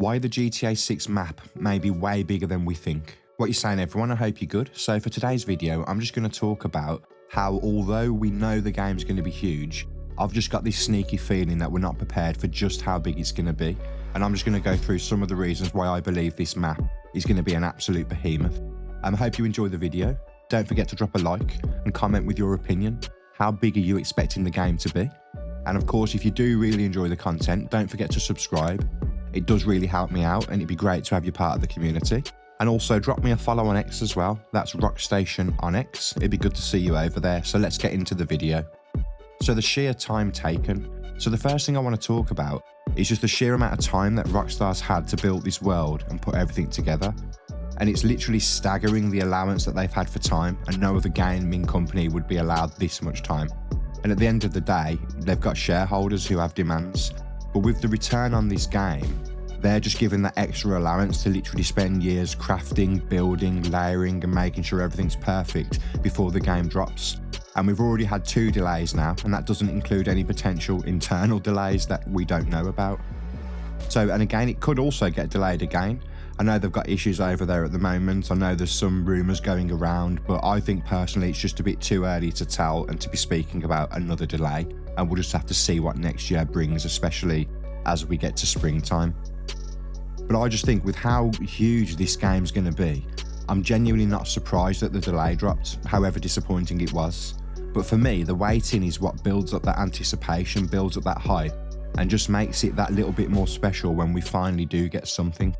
why the GTA 6 map may be way bigger than we think. What you saying, everyone? I hope you're good. So for today's video, I'm just going to talk about how, although we know the game's going to be huge, I've just got this sneaky feeling that we're not prepared for just how big it's going to be. And I'm just going to go through some of the reasons why I believe this map is going to be an absolute behemoth. I hope you enjoy the video. Don't forget to drop a like and comment with your opinion. How big are you expecting the game to be? And of course, if you do really enjoy the content, don't forget to subscribe. It does really help me out, and it'd be great to have you part of the community. And also drop me a follow on X as well. That's Rockstation on X. It'd be good to see you over there. So let's get into the video. So the sheer time taken. So the first thing I want to talk about is just the sheer amount of time that Rockstar's had to build this world and put everything together. And it's literally staggering the allowance that they've had for time, and no other gaming company would be allowed this much time. And at the end of the day, they've got shareholders who have demands. But with the return on this game, they're just given that extra allowance to literally spend years crafting, building, layering and making sure everything's perfect before the game drops. And we've already had 2 delays now, and that doesn't include any potential internal delays that we don't know about. So, and again, it could also get delayed again. I know they've got issues over there at the moment. I know there's some rumours going around, but I think personally it's just a bit too early to tell and to be speaking about another delay. And we'll just have to see what next year brings, especially as we get to springtime. But I just think with how huge this game's going to be, I'm genuinely not surprised that the delay dropped, however disappointing it was. But for me, the waiting is what builds up that anticipation, builds up that hype, and just makes it that little bit more special when we finally do get something.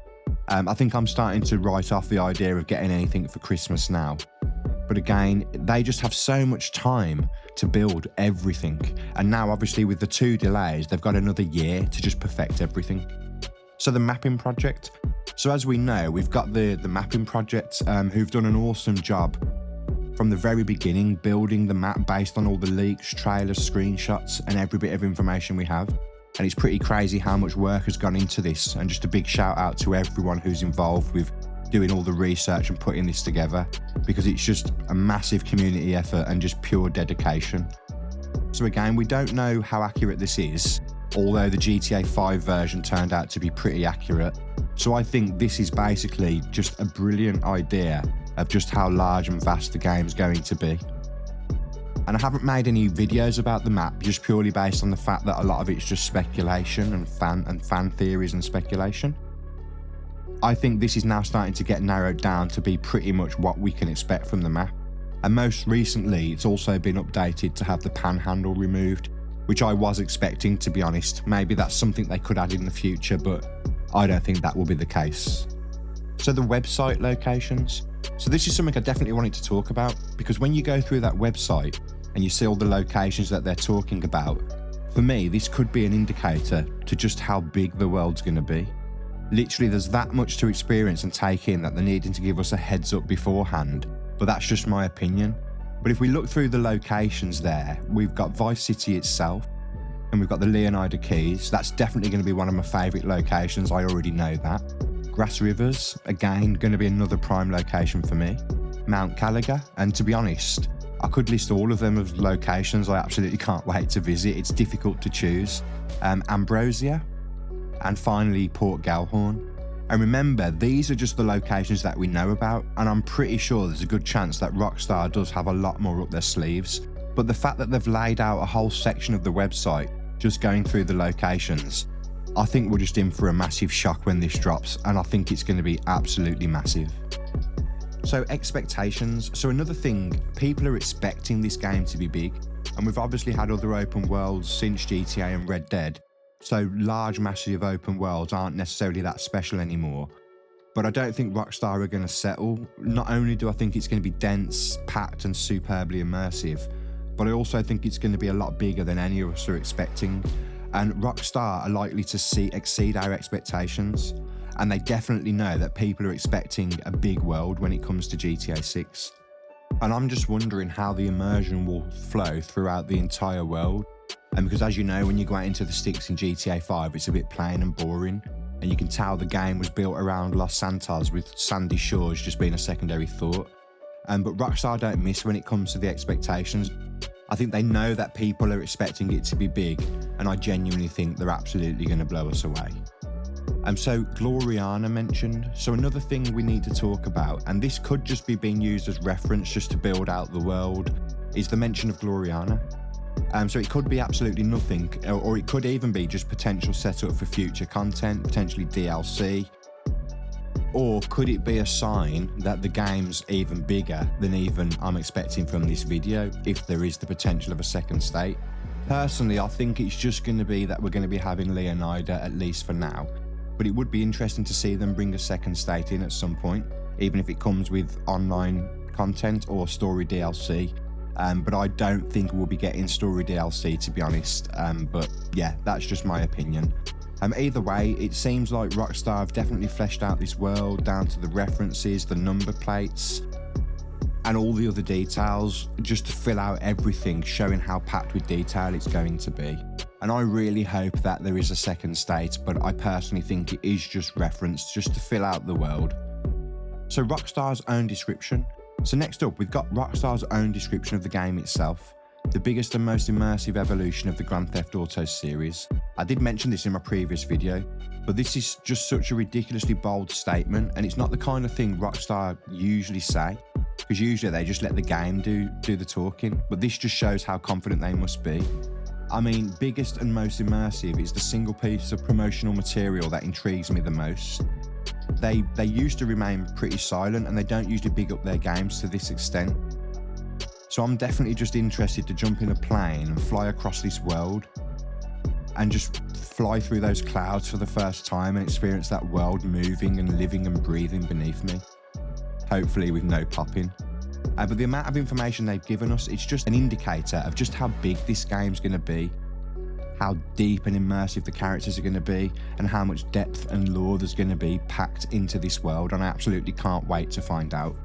I think I'm starting to write off the idea of getting anything for Christmas now. But again, they just have so much time to build everything. And now obviously with the 2 delays, they've got another year to just perfect everything. So the mapping project. So as we know, we've got the mapping project who've done an awesome job from the very beginning, building the map based on all the leaks, trailers, screenshots, and every bit of information we have. And it's pretty crazy how much work has gone into this. And just a big shout out to everyone who's involved with doing all the research and putting this together, because it's just a massive community effort and just pure dedication. So again, we don't know how accurate this is, although the GTA 5 version turned out to be pretty accurate. So I think this is basically just a brilliant idea of just how large and vast the game's going to be. And I haven't made any videos about the map, just purely based on the fact that a lot of it's just speculation and fan theories and speculation. I think this is now starting to get narrowed down to be pretty much what we can expect from the map. And most recently, it's also been updated to have the panhandle removed, which I was expecting, to be honest. Maybe that's something they could add in the future, but I don't think that will be the case. So the website locations. So this is something I definitely wanted to talk about, because when you go through that website and you see all the locations that they're talking about, for me, this could be an indicator to just how big the world's going to be. Literally, there's that much to experience and take in that they're needing to give us a heads up beforehand, but that's just my opinion. But if we look through the locations there, we've got Vice City itself, and we've got the Leonida Keys. That's definitely going to be one of my favourite locations, I already know that. Grass Rivers, again, going to be another prime location for me. Mount Caliga, and to be honest, I could list all of them as locations I absolutely can't wait to visit. It's difficult to choose. Ambrosia, and finally Port Gellhorn. And remember, these are just the locations that we know about, and I'm pretty sure there's a good chance that Rockstar does have a lot more up their sleeves. But the fact that they've laid out a whole section of the website just going through the locations, I think we're just in for a massive shock when this drops, and I think it's going to be absolutely massive. So expectations. So another thing, people are expecting this game to be big, and we've obviously had other open worlds since GTA and Red Dead. So large, massive open worlds aren't necessarily that special anymore. But I don't think Rockstar are going to settle. Not only do I think it's going to be dense, packed and superbly immersive, but I also think it's going to be a lot bigger than any of us are expecting. And Rockstar are likely to exceed our expectations. And they definitely know that people are expecting a big world when it comes to GTA 6. And I'm just wondering how the immersion will flow throughout the entire world. And because, as you know, when you go out into the sticks in GTA 5, it's a bit plain and boring. And you can tell the game was built around Los Santos, with sandy shores just being a secondary thought. But Rockstar don't miss when it comes to the expectations. I think they know that people are expecting it to be big, and I genuinely think they're absolutely going to blow us away. So Gloriana mentioned. So another thing we need to talk about, and this could just be being used as reference just to build out the world, is the mention of Gloriana. So it could be absolutely nothing, or it could even be just potential setup for future content, potentially DLC. Or could it be a sign that the game's even bigger than even I'm expecting from this video, if there is the potential of a second state? Personally, I think it's just going to be that we're going to be having Leonida, at least for now. But it would be interesting to see them bring a second state in at some point, even if it comes with online content or story DLC. But I don't think we'll be getting story DLC, to be honest. But yeah, that's just my opinion. Either way, it seems like Rockstar have definitely fleshed out this world down to the references, the number plates, and all the other details, just to fill out everything, showing how packed with detail it's going to be. And I really hope that there is a second state, but I personally think it is just reference, just to fill out the world. So Rockstar's own description. So next up, we've got Rockstar's own description of the game itself. The biggest and most immersive evolution of the Grand Theft Auto series. I did mention this in my previous video, but this is just such a ridiculously bold statement, and it's not the kind of thing Rockstar usually say, because usually they just let the game do the talking, but this just shows how confident they must be. I mean, biggest and most immersive is the single piece of promotional material that intrigues me the most. They used to remain pretty silent, and they don't usually big up their games to this extent. So I'm definitely just interested to jump in a plane and fly across this world and just fly through those clouds for the first time and experience that world moving and living and breathing beneath me. Hopefully with no popping. But the amount of information they've given us, it's just an indicator of just how big this game's going to be, how deep and immersive the characters are going to be, and how much depth and lore there's going to be packed into this world, and I absolutely can't wait to find out.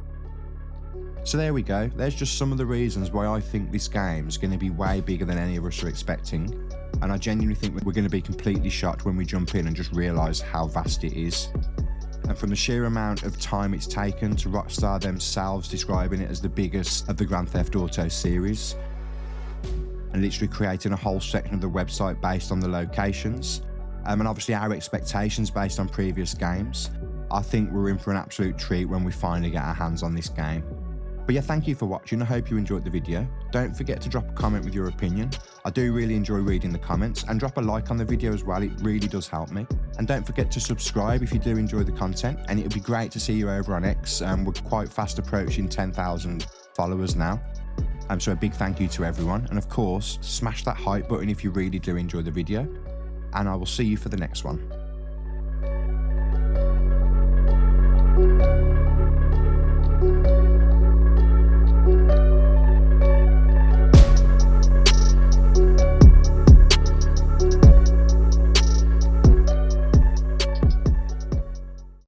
So there we go, there's just some of the reasons why I think this game's going to be way bigger than any of us are expecting, and I genuinely think we're going to be completely shocked when we jump in and just realise how vast it is. And from the sheer amount of time it's taken to Rockstar themselves describing it as the biggest of the Grand Theft Auto series, and literally creating a whole section of the website based on the locations, and obviously our expectations based on previous games, I think we're in for an absolute treat when we finally get our hands on this game. But yeah, thank you for watching. I hope you enjoyed the video. Don't forget to drop a comment with your opinion. I do really enjoy reading the comments, and drop a like on the video as well. It really does help me. And don't forget to subscribe if you do enjoy the content, and it would be great to see you over on X. We're quite fast approaching 10,000 followers now. So a big thank you to everyone. And of course, smash that hype button if you really do enjoy the video. And I will see you for the next one.